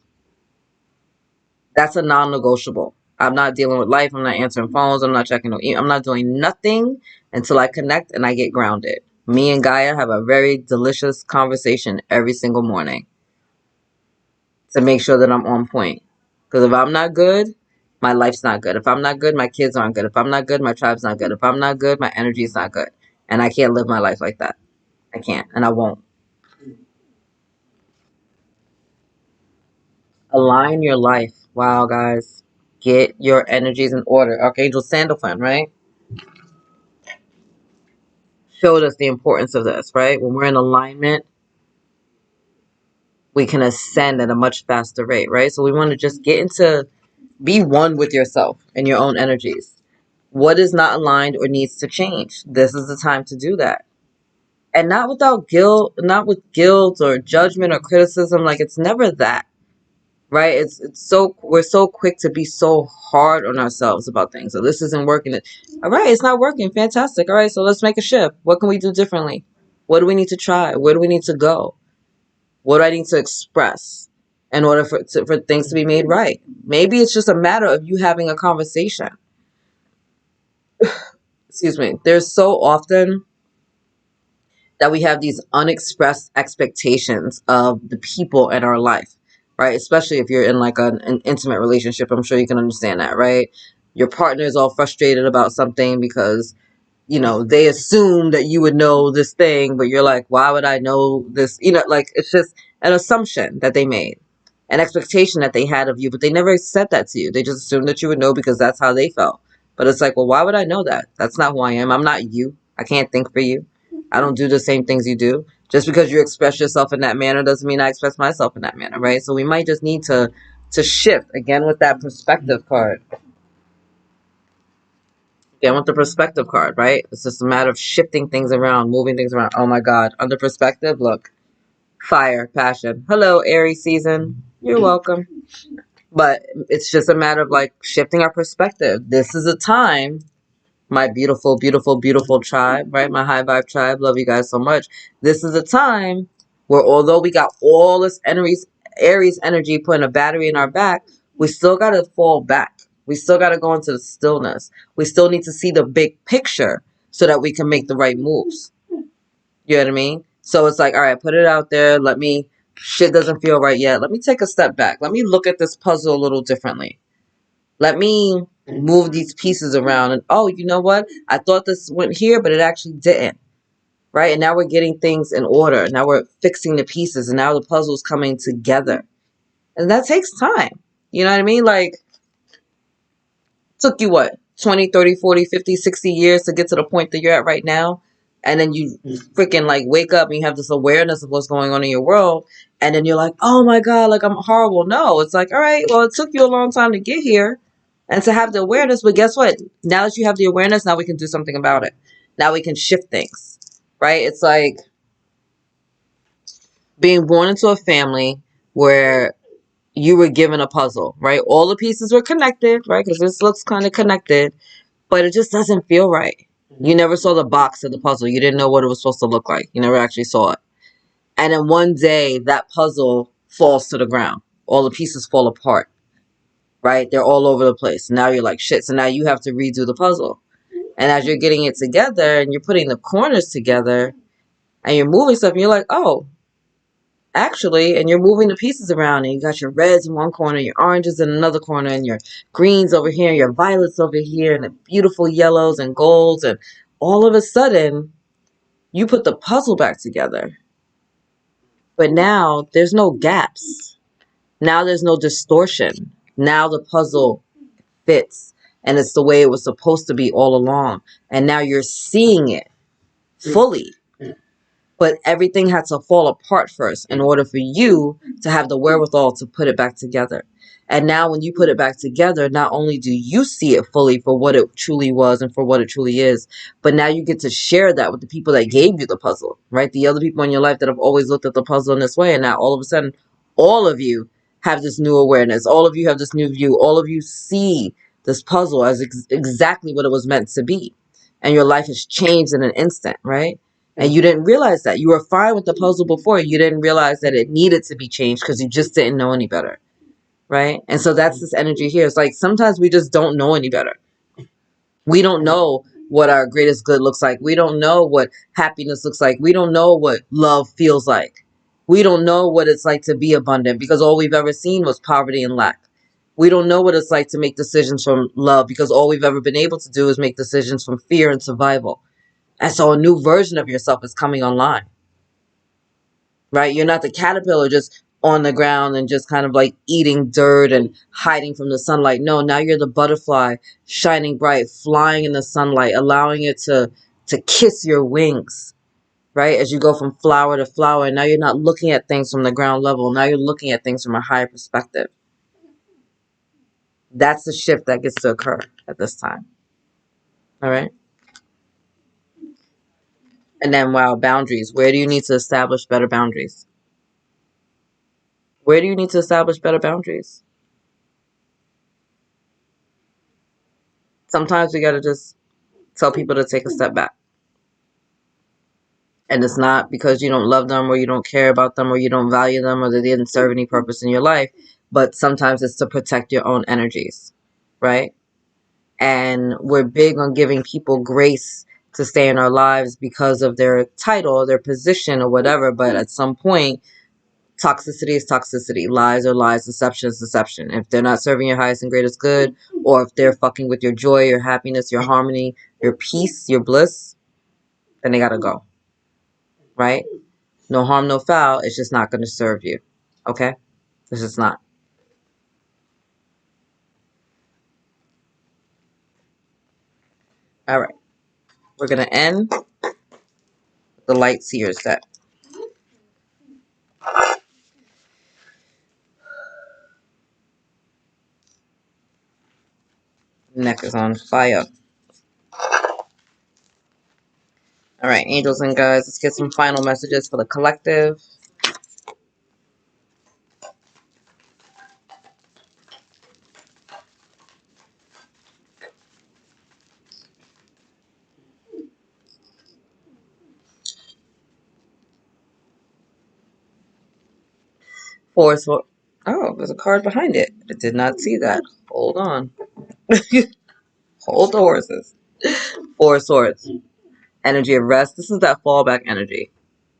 That's a non-negotiable. I'm not dealing with life. I'm not answering phones. I'm not checking no email. I'm not doing nothing until I connect and I get grounded. Me and Gaia have a very delicious conversation every single morning to make sure that I'm on point. Because if I'm not good, my life's not good. If I'm not good, my kids aren't good. If I'm not good, my tribe's not good. If I'm not good, my energy's not good. And I can't live my life like that. I can't, and I won't. Align your life. Wow, guys. Get your energies in order. Archangel Sandalphon, right? Showed us the importance of this, right? When we're in alignment, we can ascend at a much faster rate, right? So we want to just get into, be one with yourself and your own energies. What is not aligned or needs to change? This is the time to do that. And not without guilt, not with guilt or judgment or criticism. Like, it's never that. Right? It's so, we're so quick to be so hard on ourselves about things. So this isn't working. All right, it's not working. Fantastic. All right, so let's make a shift. What can we do differently? What do we need to try? Where do we need to go? What do I need to express in order for things to be made right? Maybe it's just a matter of you having a conversation. Excuse me. There's so often that we have these unexpressed expectations of the people in our life, right? Especially if you're in like an intimate relationship. I'm sure you can understand that, right? Your partner is all frustrated about something because, you know, they assume that you would know this thing, but you're like, why would I know this? You know, like, it's just an assumption that they made, an expectation that they had of you, but they never said that to you. They just assumed that you would know because that's how they felt. But it's like, well, why would I know that? That's not who I am. I'm not you. I can't think for you. I don't do the same things you do. Just because you express yourself in that manner doesn't mean I express myself in that manner, right? So we might just need to shift again with that perspective card. Again with the perspective card, right? It's just a matter of shifting things around, moving things around. Oh my God. Under perspective, look. Fire, passion. Hello, Aries season. You're welcome. But it's just a matter of like shifting our perspective. This is a time My beautiful, beautiful, beautiful tribe, right? My high vibe tribe. Love you guys so much. This is a time where although we got all this Aries energy putting a battery in our back, we still got to fall back. We still got to go into the stillness. We still need to see the big picture so that we can make the right moves. You know what I mean? So it's like, all right, put it out there. Shit doesn't feel right yet. Let me take a step back. Let me look at this puzzle a little differently. Let me move these pieces around. And oh, you know what? I thought this went here, but it actually didn't. Right? And now we're getting things in order. Now we're fixing the pieces. And now the puzzle's coming together. And that takes time. You know what I mean? Like, took you what? 20, 30, 40, 50, 60 years to get to the point that you're at right now. And then you freaking like wake up and you have this awareness of what's going on in your world. And then you're like, oh my God, like I'm horrible. No, it's like, all right, well, it took you a long time to get here and to have the awareness. But guess what? Now that you have the awareness, now we can do something about it. Now we can shift things, right? It's like being born into a family where you were given a puzzle, right? All the pieces were connected, right? Because this looks kind of connected, but it just doesn't feel right. You never saw the box of the puzzle. You didn't know what it was supposed to look like. You never actually saw it. And then one day that puzzle falls to the ground. All the pieces fall apart, right? They're all over the place. Now you're like, shit. So now you have to redo the puzzle. And as you're getting it together and you're putting the corners together and you're moving stuff, and you're like, oh, actually, and you're moving the pieces around and you got your reds in one corner, your oranges in another corner, and your greens over here, your violets over here, and the beautiful yellows and golds, and all of a sudden you put the puzzle back together. But now there's no gaps. Now there's no distortion. Now the puzzle fits and it's the way it was supposed to be all along. And now you're seeing it fully. But everything had to fall apart first in order for you to have the wherewithal to put it back together. And now when you put it back together, not only do you see it fully for what it truly was and for what it truly is, but now you get to share that with the people that gave you the puzzle, right? The other people in your life that have always looked at the puzzle in this way. And now all of a sudden, all of you have this new awareness. All of you have this new view. All of you see this puzzle as exactly what it was meant to be. And your life has changed in an instant, right? And you didn't realize that. You were fine with the puzzle before. You didn't realize that it needed to be changed because you just didn't know any better. Right? And so that's this energy here. It's like sometimes we just don't know any better. We don't know what our greatest good looks like. We don't know what happiness looks like. We don't know what love feels like. We don't know what it's like to be abundant because all we've ever seen was poverty and lack. We don't know what it's like to make decisions from love because all we've ever been able to do is make decisions from fear and survival. And so a new version of yourself is coming online, right? You're not the caterpillar just on the ground and just kind of like eating dirt and hiding from the sunlight. No, now you're the butterfly shining bright, flying in the sunlight, allowing it to kiss your wings, right? As you go from flower to flower. And now you're not looking at things from the ground level. Now you're looking at things from a higher perspective. That's the shift that gets to occur at this time. All right. And then, wow, boundaries. Where do you need to establish better boundaries? Where do you need to establish better boundaries? Sometimes we got to just tell people to take a step back. And it's not because you don't love them or you don't care about them or you don't value them or they didn't serve any purpose in your life. But sometimes it's to protect your own energies, right? And we're big on giving people grace to stay in our lives because of their title or their position or whatever. But at some point, toxicity is toxicity. Lies are lies. Deception is deception. If they're not serving your highest and greatest good, or if they're fucking with your joy, your happiness, your harmony, your peace, your bliss, then they gotta go. Right? No harm, no foul. It's just not gonna serve you. Okay? It's just not. All right. We're gonna end with the light seers set. Neck is on fire. All right, angels and guides, let's get some final messages for the collective. Force. Oh, there's a card behind it. I did not see that. Hold on. Hold the horses. Four of Swords. Energy of rest. This is that fallback energy,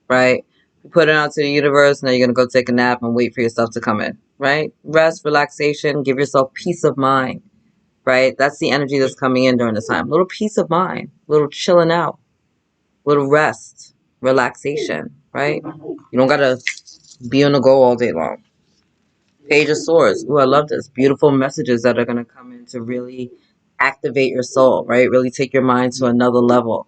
right? You put it out to the universe, now you're going to go take a nap and wait for yourself to come in, right? Rest, relaxation, give yourself peace of mind, right? That's the energy that's coming in during this time. A little peace of mind, a little chilling out, a little rest, relaxation, right? You don't got to be on the go all day long. Page of Swords. Ooh, I love this. Beautiful messages that are going to come in to really activate your soul, right? Really take your mind to another level.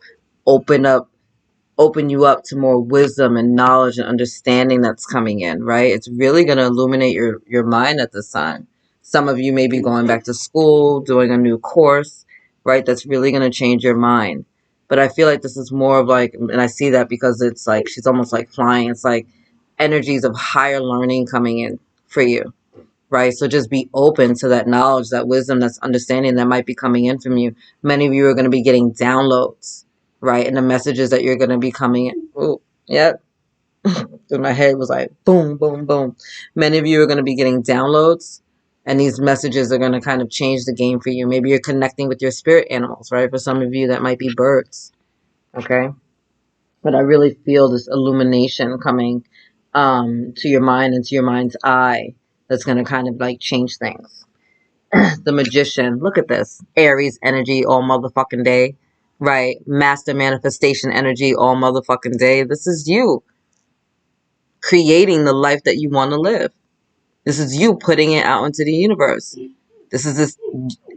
Open you up to more wisdom and knowledge and understanding that's coming in, right? It's really going to illuminate your mind at this time. Some of you may be going back to school, doing a new course, right? That's really going to change your mind. But I feel like this is more of like, and I see that because it's like she's almost like flying. It's like energies of higher learning coming in for you, right? So just be open to that knowledge, that wisdom, that's understanding that might be coming in from you. Many of you are going to be getting downloads, right? And the messages that you're going to be coming in. Oh, yep. So my head was like, boom, boom, boom. Many of you are going to be getting downloads, and these messages are going to kind of change the game for you. Maybe you're connecting with your spirit animals, right? For some of you, that might be birds, okay? But I really feel this illumination coming to your mind and to your mind's eye that's going to kind of like change things. The Magician. Look at this. Aries energy all motherfucking day. Right? Master manifestation energy all motherfucking day. This is you creating the life that you want to live. This is you putting it out into the universe. This is this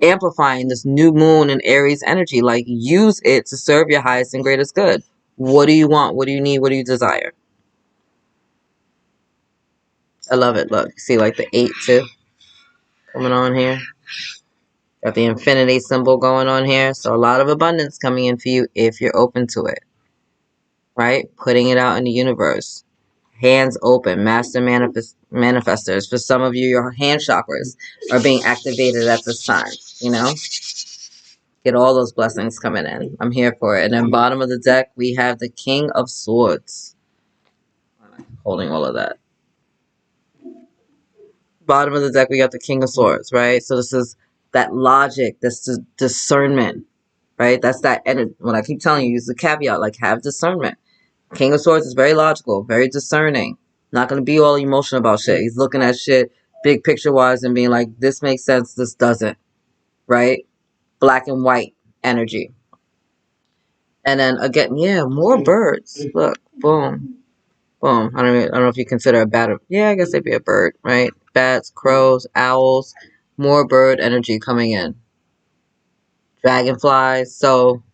amplifying this new moon and Aries energy. Like, use it to serve your highest and greatest good. What do you want? What do you need? What do you desire? I love it. Look, see like the 8 too coming on here. Got the infinity symbol going on here. So a lot of abundance coming in for you if you're open to it. Right? Putting it out in the universe. Hands open. Master manifestors. For some of you, your hand chakras are being activated at this time. You know? Get all those blessings coming in. I'm here for it. And then bottom of the deck, we have the King of Swords. Holding all of that. Bottom of the deck, we got the King of Swords, right? So this is that logic, this discernment, right? That's that energy. When I keep telling you, use the caveat, like have discernment. King of Swords is very logical, very discerning. Not going to be all emotional about shit. He's looking at shit big picture wise and being like, this makes sense, this doesn't, right? Black and white energy. And then again, yeah, more birds. Look, boom. Boom. I don't know if you consider a bat. Yeah, I guess they'd be a bird, right? Bats, crows, owls, more bird energy coming in. Dragonflies. So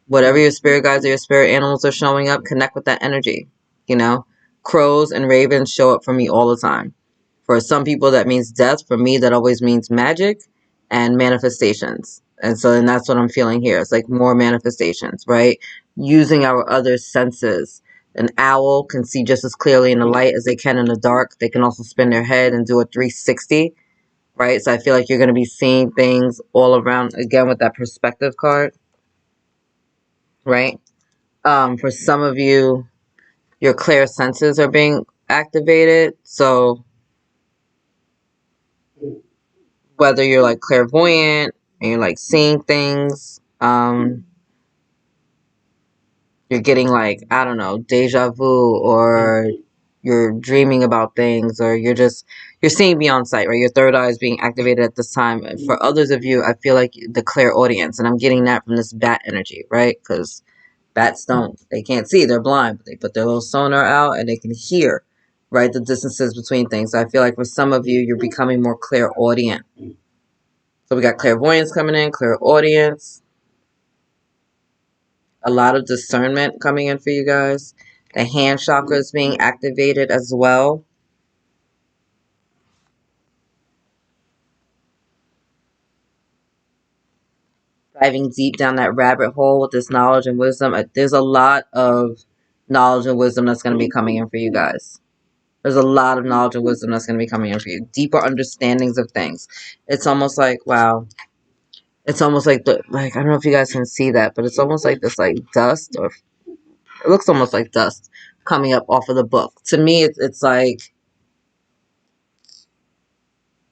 whatever your spirit guides or your spirit animals are showing up, connect with that energy. You know, crows and ravens show up for me all the time. For some people, that means death. For me, that always means magic and manifestations. And so, and that's what I'm feeling here. It's like more manifestations, right? Using our other senses. An owl can see just as clearly in the light as they can in the dark. They can also spin their head and do a 360, right? So I feel like you're going to be seeing things all around, again, with that perspective card, right? For some of you, your clear senses are being activated. So whether you're like clairvoyant and you're like seeing things, you're getting like, I don't know, deja vu, or you're dreaming about things, or you're seeing beyond sight, right? Your third eye is being activated at this time. For others of you, I feel like the clairaudience, and I'm getting that from this bat energy, right? Because bats they can't see, they're blind, but they put their little sonar out and they can hear, right, the distances between things. So I feel like for some of you, you're becoming more clairaudient. So we got clairvoyance coming in, clairaudience, a lot of discernment coming in for you guys. The hand chakra is being activated as well. Diving deep down that rabbit hole with this knowledge and wisdom. There's a lot of knowledge and wisdom that's going to be coming in for you guys. There's a lot of knowledge and wisdom that's going to be coming in for you. Deeper understandings of things. It's almost like, wow. It's almost like, I don't know if you guys can see that, but it's almost like this like dust, or it looks almost like dust coming up off of the book. To me, it's like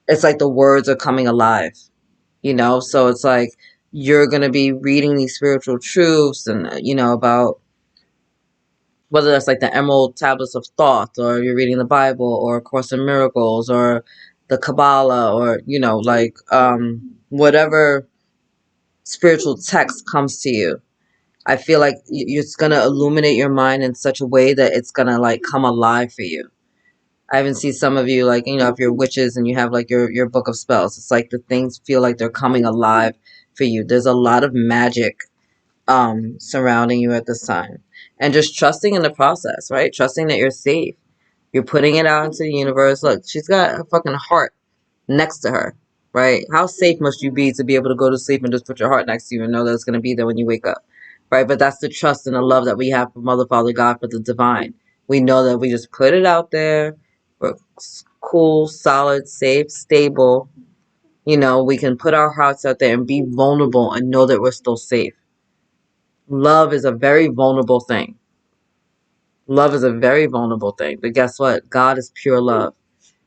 it's like the words are coming alive, you know? So it's like you're going to be reading these spiritual truths and, about whether that's like the Emerald Tablets of Thought, or you're reading the Bible, or Course in Miracles, or the Kabbalah, or, whatever spiritual text comes to you. I feel like it's going to illuminate your mind in such a way that it's going to like come alive for you. I even see some of you, like, if you're witches and you have like your book of spells, it's like the things feel like they're coming alive for you. There's a lot of magic surrounding you at this time. And just trusting in the process, right? Trusting that you're safe. You're putting it out into the universe. Look, she's got a fucking heart next to her, right? How safe must you be to be able to go to sleep and just put your heart next to you and know that it's going to be there when you wake up, right? But that's the trust and the love that we have for Mother, Father, God, for the divine. We know that we just put it out there. We're cool, solid, safe, stable. We can put our hearts out there and be vulnerable and know that we're still safe. Love is a very vulnerable thing. Love is a very vulnerable thing. But guess what? God is pure love.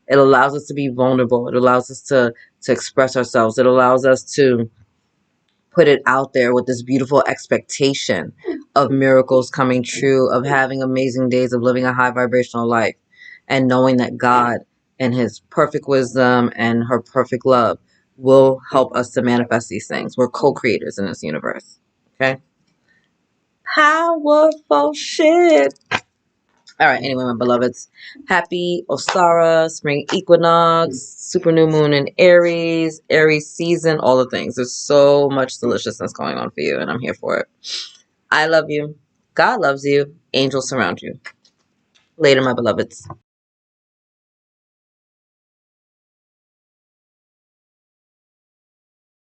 It allows us to be vulnerable. It allows us to express ourselves. It allows us to put it out there with this beautiful expectation of miracles coming true, of having amazing days, of living a high vibrational life, and knowing that God and his perfect wisdom and her perfect love will help us to manifest these things. We're co-creators in this universe. Okay? Powerful shit. All right, anyway, my beloveds, happy Ostara, spring equinox, super new moon in Aries season, all the things. There's so much deliciousness going on for you, and I'm here for it. I love you. God loves you. Angels surround you. Later, my beloveds.